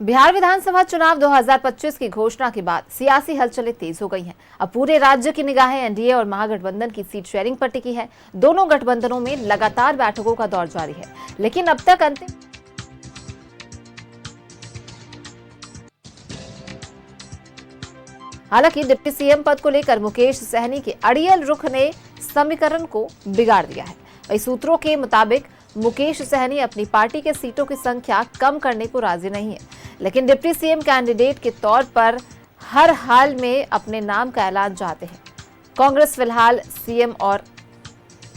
बिहार विधानसभा चुनाव 2025 की घोषणा के बाद सियासी हलचलें तेज हो गई हैं। अब पूरे राज्य की निगाहें एनडीए और महागठबंधन की सीट शेयरिंग पर टिकी है। दोनों गठबंधनों में लगातार बैठकों का दौर जारी है, लेकिन अब तक अंतिम हालांकि डिप्टी सीएम पद को लेकर मुकेश सहनी के अड़ियल रुख ने समीकरण को बिगाड़ दिया है। वही सूत्रों के मुताबिक मुकेश सहनी अपनी पार्टी के सीटों की संख्या कम करने को राजी नहीं है, लेकिन डिप्टी सीएम कैंडिडेट के तौर पर हर हाल में अपने नाम का ऐलान चाहते हैं। कांग्रेस फिलहाल सीएम और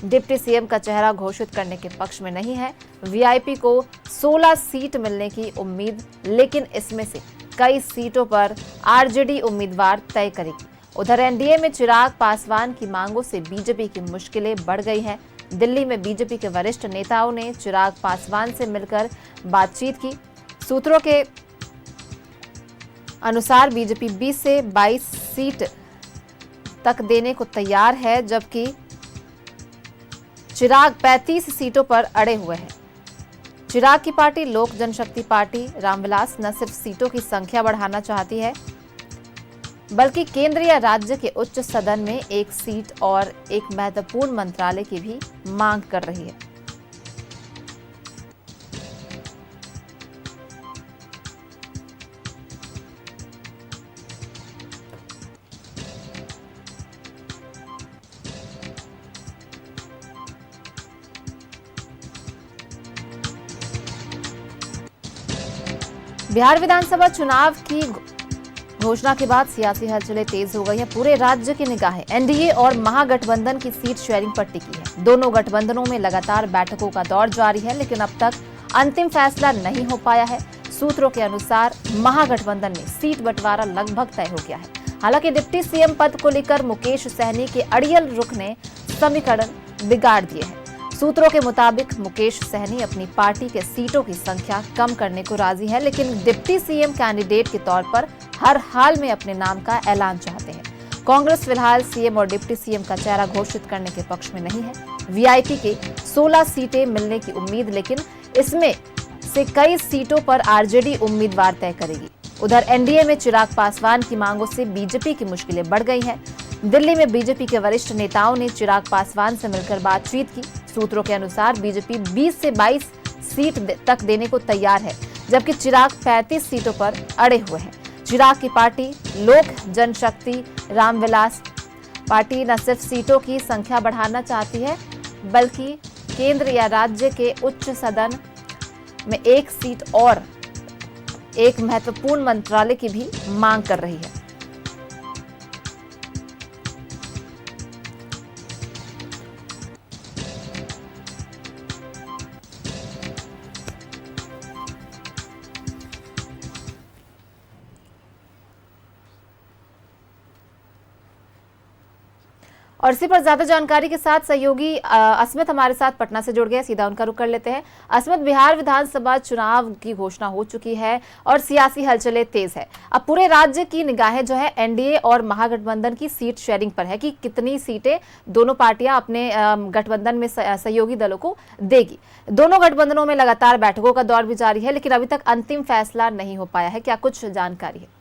डिप्टी सीएम का चेहरा घोषित करने के पक्ष में नहीं है। वीआईपी को 16 सीट मिलने की उम्मीद, लेकिन इसमें से कई सीटों पर आरजेडी उम्मीदवार तय करेगी। उधर एनडीए में चिराग पासवान की मांगों से बीजेपी की मुश्किलें बढ़ गई हैं। दिल्ली में बीजेपी के वरिष्ठ नेताओं ने चिराग पासवान से मिलकर बातचीत की। सूत्रों के अनुसार बीजेपी 20 से 22 सीट तक देने को तैयार है, जबकि चिराग 35 सीटों पर अड़े हुए हैं। चिराग की पार्टी लोक जनशक्ति पार्टी रामविलास न सिर्फ सीटों की संख्या बढ़ाना चाहती है, बल्कि केंद्र या राज्य के उच्च सदन में एक सीट और एक महत्वपूर्ण मंत्रालय की भी मांग कर रही है। बिहार विधानसभा चुनाव की घोषणा के बाद सियासी हलचलें तेज हो गई हैं। पूरे राज्य की निगाहें एनडीए और महागठबंधन की सीट शेयरिंग पर टिकी है। दोनों गठबंधनों में लगातार बैठकों का दौर जारी है, लेकिन अब तक अंतिम फैसला नहीं हो पाया है। सूत्रों के अनुसार महागठबंधन में सीट बंटवारा लगभग तय हो गया है। हालांकि डिप्टी सीएम पद को लेकर मुकेश सहनी के अड़ियल रुख ने समीकरण बिगाड़ दिए हैं। सूत्रों के मुताबिक मुकेश सहनी अपनी पार्टी के सीटों की संख्या कम करने को राजी है, लेकिन डिप्टी सीएम कैंडिडेट के तौर पर हर हाल में अपने नाम का ऐलान चाहते हैं। कांग्रेस फिलहाल सीएम और डिप्टी सीएम का चेहरा घोषित करने के पक्ष में नहीं है। वीआईपी के 16 सीटें मिलने की उम्मीद, लेकिन इसमें से कई सीटों पर आरजेडी उम्मीदवार तय करेगी। उधर एनडीए में चिराग पासवान की मांगों से बीजेपी की मुश्किलें बढ़ गई हैं। दिल्ली में बीजेपी के वरिष्ठ नेताओं ने चिराग पासवान से मिलकर बातचीत की। सूत्रों के अनुसार बीजेपी 20 से 22 सीट तक देने को तैयार है, जबकि चिराग 35 सीटों पर अड़े हुए हैं। चिराग की पार्टी लोक जनशक्ति रामविलास पार्टी न सिर्फ सीटों की संख्या बढ़ाना चाहती है, बल्कि केंद्र या राज्य के उच्च सदन में एक सीट और एक महत्वपूर्ण मंत्रालय की भी मांग कर रही है। और इसी पर ज्यादा जानकारी के साथ सहयोगी अस्मित हमारे साथ पटना से जुड़ गए। सीधा उनका रुख कर लेते हैं। अस्मित, बिहार विधानसभा चुनाव की घोषणा हो चुकी है और सियासी हलचलें तेज है। अब पूरे राज्य की निगाहें जो है एनडीए और महागठबंधन की सीट शेयरिंग पर है कि कितनी सीटें दोनों पार्टियां अपने गठबंधन में सहयोगी दलों को देगी। दोनों गठबंधनों में लगातार बैठकों का दौर भी जारी है, लेकिन अभी तक अंतिम फैसला नहीं हो पाया है। क्या कुछ जानकारी है?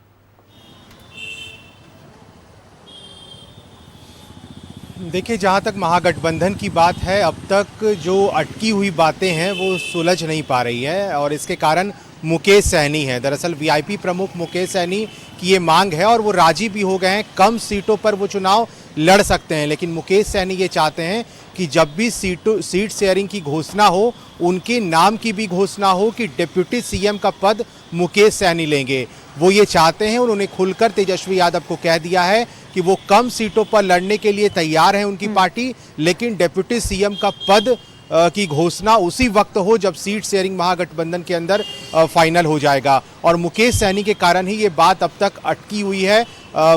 देखिए, जहाँ तक महागठबंधन की बात है, अब तक जो अटकी हुई बातें हैं वो सुलझ नहीं पा रही है और इसके कारण मुकेश सहनी है। दरअसल वीआईपी प्रमुख मुकेश सहनी की ये मांग है और वो राजी भी हो गए हैं। कम सीटों पर वो चुनाव लड़ सकते हैं, लेकिन मुकेश सहनी ये चाहते हैं कि जब भी सीट शेयरिंग की घोषणा हो, उनके नाम की भी घोषणा हो कि डिप्टी सीएम का पद मुकेश सहनी लेंगे। वो ये चाहते हैं। उन्होंने खुलकर तेजस्वी यादव को कह दिया है कि वो कम सीटों पर लड़ने के लिए तैयार है उनकी पार्टी, लेकिन डिप्टी सीएम का पद की घोषणा उसी वक्त हो जब सीट शेयरिंग महागठबंधन के अंदर फाइनल हो जाएगा। और मुकेश सहनी के कारण ही ये बात अब तक अटकी हुई है।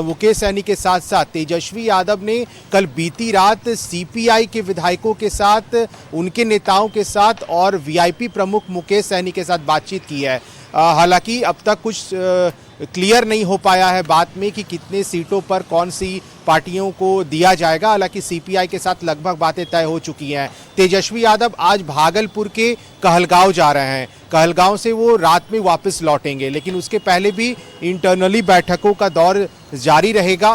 मुकेश सहनी के साथ साथ तेजस्वी यादव ने कल बीती रात सीपीआई के विधायकों के साथ, उनके नेताओं के साथ और वीआईपी प्रमुख मुकेश सहनी के साथ बातचीत की है। हालांकि अब तक कुछ क्लियर नहीं हो पाया है बात में कि कितने सीटों पर कौन सी पार्टियों को दिया जाएगा। हालांकि सीपीआई के साथ लगभग बातें तय हो चुकी हैं। तेजस्वी यादव आज भागलपुर के कहलगांव जा रहे हैं। कहलगांव से वो रात में वापस लौटेंगे, लेकिन उसके पहले भी इंटरनली बैठकों का दौर जारी रहेगा।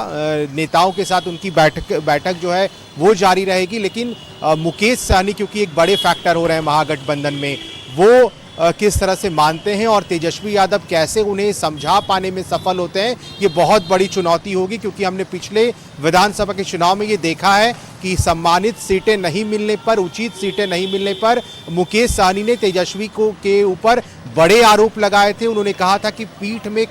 नेताओं के साथ उनकी बैठक जो है वो जारी रहेगी। लेकिन मुकेश सहनी क्योंकि एक बड़े फैक्टर हो रहे हैं महागठबंधन में, वो किस तरह से मानते हैं और तेजस्वी यादव कैसे उन्हें समझा पाने में सफल होते हैं, ये बहुत बड़ी चुनौती होगी। क्योंकि हमने पिछले विधानसभा के चुनाव में ये देखा है कि सम्मानित सीटें नहीं मिलने पर, उचित सीटें नहीं मिलने पर मुकेश सहनी ने तेजस्वी को के ऊपर बड़े आरोप लगाए थे। उन्होंने कहा था कि पीठ में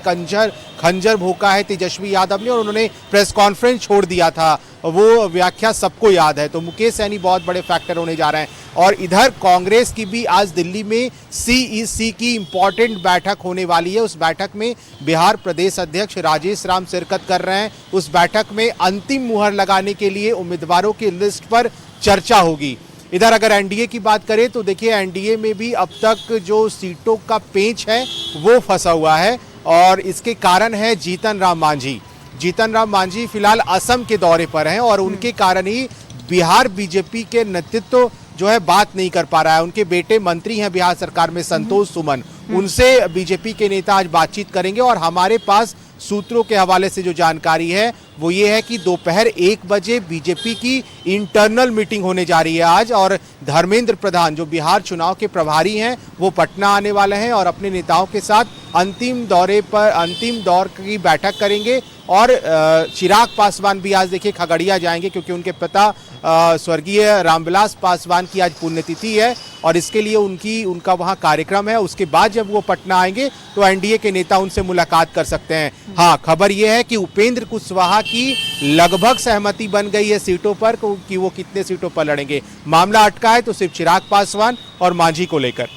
खंजर भोंका है तेजस्वी यादव ने, और उन्होंने प्रेस कॉन्फ्रेंस छोड़ दिया था। वो व्याख्या सबको याद है। तो मुकेश सहनी बहुत बड़े फैक्टर होने जा रहे हैं। और इधर कांग्रेस की भी आज दिल्ली में सीईसी की इंपॉर्टेंट बैठक होने वाली है। उस बैठक में बिहार प्रदेश अध्यक्ष राजेश राम शिरकत कर रहे हैं। उस बैठक में अंतिम मुहर लगाने के लिए उम्मीदवारों की लिस्ट पर चर्चा होगी। इधर अगर एनडीए की बात करें तो देखिए, एनडीए में भी अब तक जो सीटों का पेंच है वो फंसा हुआ है, और इसके कारण है जीतन राम मांझी फिलहाल असम के दौरे पर हैं, और उनके कारण ही बिहार बीजेपी के नेतृत्व जो है बात नहीं कर पा रहा है। उनके बेटे मंत्री हैं बिहार सरकार में, संतोष सुमन, उनसे बीजेपी के नेता आज बातचीत करेंगे। और हमारे पास सूत्रों के हवाले से जो जानकारी है वो ये है कि दोपहर 1 बजे बीजेपी की इंटरनल मीटिंग होने जा रही है आज, और धर्मेंद्र प्रधान जो बिहार चुनाव के प्रभारी हैं वो पटना आने वाले हैं और अपने नेताओं के साथ अंतिम दौर की बैठक करेंगे। और चिराग पासवान भी आज देखिए खगड़िया जाएंगे, क्योंकि उनके पिता स्वर्गीय रामविलास पासवान की आज पुण्यतिथि है, और इसके लिए उनका वहाँ कार्यक्रम है। उसके बाद जब वो पटना आएंगे तो एनडीए के नेता उनसे मुलाकात कर सकते हैं। हाँ, खबर यह है कि उपेंद्र कुशवाहा की लगभग सहमति बन गई है सीटों पर कि वो कितने सीटों पर लड़ेंगे। मामला अटका है तो सिर्फ चिराग पासवान और मांझी को लेकर।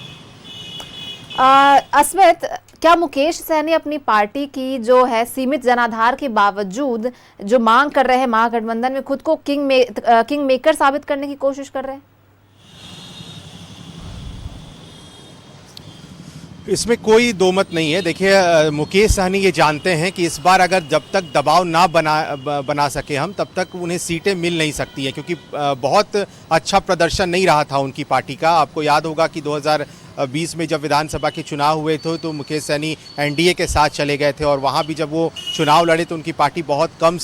अस्मित, क्या मुकेश सहनी अपनी पार्टी की जो है सीमित जनाधार के बावजूद जो मांग कर रहे हैं महागठबंधन में, खुद को किंग मेकर साबित करने की कोशिश कर रहे हैं? इसमें कोई दो मत नहीं है। देखिए, मुकेश सहनी ये जानते हैं कि इस बार अगर जब तक दबाव ना बना सके हम, तब तक उन्हें सीटें मिल नहीं सकती हैं, क्योंकि बहुत अच्छा प्रदर्शन नहीं रहा था उनकी पार्टी का। आपको याद होगा कि 2020 में जब विधानसभा के चुनाव हुए थे तो मुकेश सहनी एनडीए के साथ चले गए थे, और वहाँ भी जब वो चुनाव लड़े तो उनकी पार्टी बहुत कम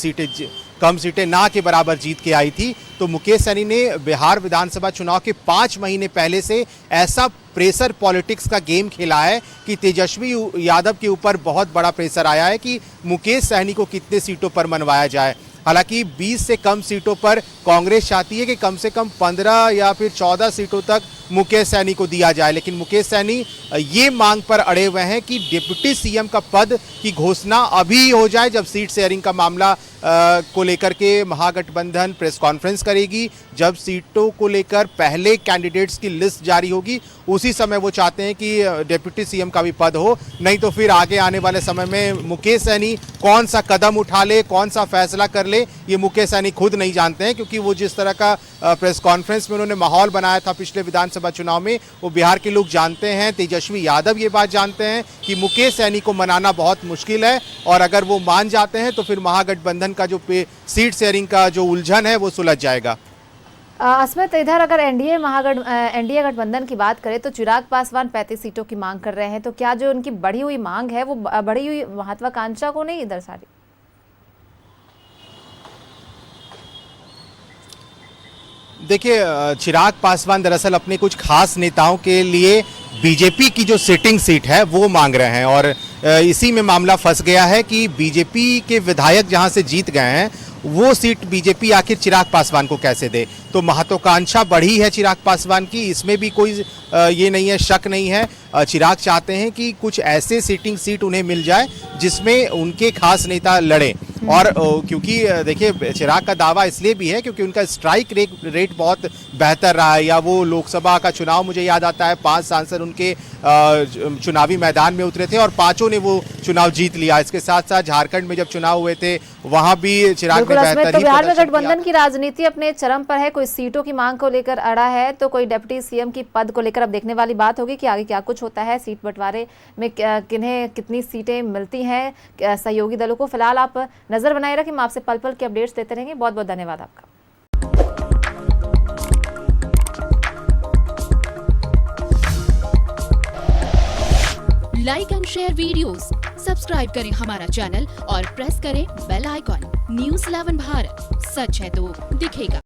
सीटें ना के बराबर जीत के आई थी। तो मुकेश सहनी ने बिहार विधानसभा चुनाव के 5 महीने पहले से ऐसा प्रेशर पॉलिटिक्स का गेम खेला है कि तेजस्वी यादव के ऊपर बहुत बड़ा प्रेशर आया है कि मुकेश सहनी को कितने सीटों पर मनवाया जाए। हालांकि 20 से कम सीटों पर कांग्रेस चाहती है कि कम से कम 15 या फिर 14 सीटों तक मुकेश सहनी को दिया जाए, लेकिन मुकेश सहनी ये मांग पर अड़े हुए हैं कि डिप्टी सीएम का पद की घोषणा अभी हो जाए। जब सीट शेयरिंग का मामला को लेकर के महागठबंधन प्रेस कॉन्फ्रेंस करेगी, जब सीटों को लेकर पहले कैंडिडेट्स की लिस्ट जारी होगी, उसी समय वो चाहते हैं कि डिप्टी सीएम का भी पद हो। नहीं तो फिर आगे आने वाले समय में मुकेश सहनी कौन सा कदम उठा ले, कौन सा फैसला कर ले, ये मुकेश सहनी खुद नहीं जानते हैं। क्योंकि वो जिस तरह का प्रेस कॉन्फ्रेंस में उन्होंने माहौल बनाया था पिछले विधानसभा चुनाव में, वो बिहार के लोग जानते हैं, तेजस्वी यादव ये बात जानते हैं कि मुकेश सहनी को मनाना बहुत मुश्किल है, और अगर वो मान जाते हैं तो फिर महागठबंधन का जो सीट शेयरिंग का जो उलझन है वो सुलझ जाएगा। अस्मित, इधर अगर एनडीए गठबंधन की बात करें तो चिराग पासवान 35 सीटों की मांग कर रहे हैं, तो क्या जो उनकी बढ़ी हुई मांग है वो बढ़ी हुई महत्वाकांक्षा को नहीं दर्शा रही? देखिए, चिराग पासवान दरअसल अपने कुछ खास नेताओं के लिए बीजेपी की जो सिटिंग सीट है वो मांग रहे हैं, और इसी में मामला फंस गया है कि बीजेपी के विधायक जहां से जीत गए हैं वो सीट बीजेपी आखिर चिराग पासवान को कैसे दे। तो महत्वाकांक्षा बढ़ी है चिराग पासवान की, इसमें भी कोई ये नहीं है, शक नहीं है। चिराग चाहते हैं कि कुछ ऐसे सिटिंग सीट उन्हें मिल जाए जिसमें उनके खास नेता लड़े। और क्योंकि देखिए, चिराग का दावा इसलिए भी है क्योंकि उनका स्ट्राइक रेट बहुत बेहतर रहा है। या वो लोकसभा का चुनाव मुझे याद आता है, 5 सांसद उनके चुनावी मैदान में उतरे थे और 5 ने वो चुनाव जीत लिया। इसके साथ साथ झारखंड में जब चुनाव हुए थे वहां भी चिराग ने बेहतर। तो बिहार में गठबंधन की राजनीति अपने चरम पर है, कोई सीटों की मांग को लेकर अड़ा है तो कोई डिप्टी सीएम की पद को लेकर अब देखने वाली बात होगी कि आगे क्या कुछ होता है, सीट बंटवारे में किन्हें कितनी सीटें मिलती हैं सहयोगी दलों को। फिलहाल आप नजर बनाए रखें, हम आपसे पल पल के अपडेट्स देते रहेंगे। बहुत बहुत धन्यवाद आपका। Like and share videos, subscribe करें हमारा चैनल और प्रेस करें बेल आइकॉन। न्यूज़ 11 भारत, सच है तो दिखेगा।